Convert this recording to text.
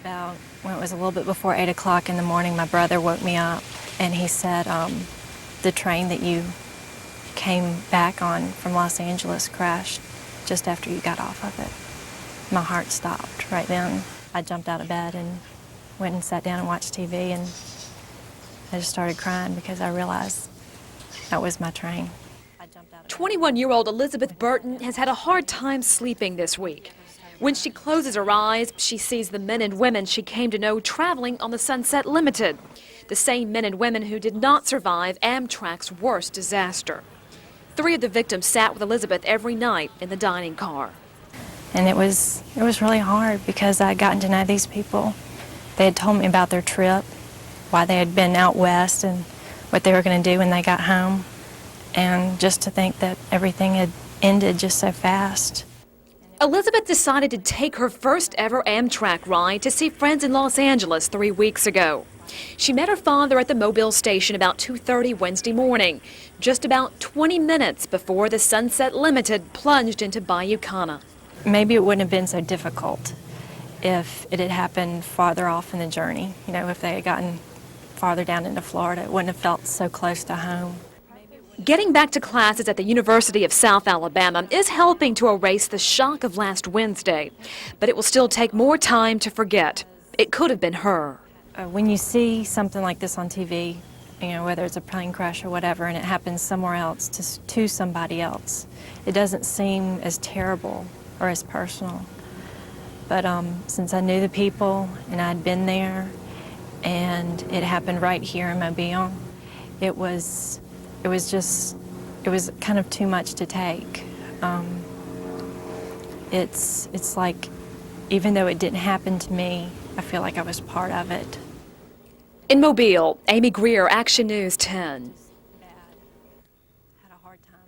About when it was a little bit before 8 o'clock in the morning, my brother woke me up and he said, the train that you came back on from Los Angeles crashed just after you got off of it. My heart stopped right then. I jumped out of bed and went and sat down and watched TV, and I just started crying because I realized that was my train. 21-year-old Elizabeth Burton has had a hard time sleeping this week. When she closes her eyes, she sees the men and women she came to know traveling on the Sunset Limited, the same men and women who did not survive Amtrak's worst disaster. 3 of the victims sat with Elizabeth every night in the dining car. And it was really hard because I had gotten to know these people. They had told me about their trip, why they had been out west, and what they were going to do when they got home. And just to think that everything had ended just so fast. Elizabeth decided to take her first ever Amtrak ride to see friends in Los Angeles 3 weeks ago. She met her father at the Mobile station about 2:30 Wednesday morning, just about 20 minutes before the Sunset Limited plunged into Bayou Kana. Maybe it wouldn't have been so difficult if it had happened farther off in the journey. You know, if they had gotten farther down into Florida, it wouldn't have felt so close to home. Getting back to classes at the University of South Alabama is helping to erase the shock of last Wednesday, but it will still take more time to forget. It could have been her. When you see something like this on TV, you know, whether it's a plane crash or whatever, and it happens somewhere else to somebody else, it doesn't seem as terrible or as personal. But since I knew the people and I'd been there, and it happened right here in Mobile, it was kind of too much to take. It's like, even though it didn't happen to me, I feel like I was part of it. In Mobile, Amy Greer, Action News 10. Had a hard time.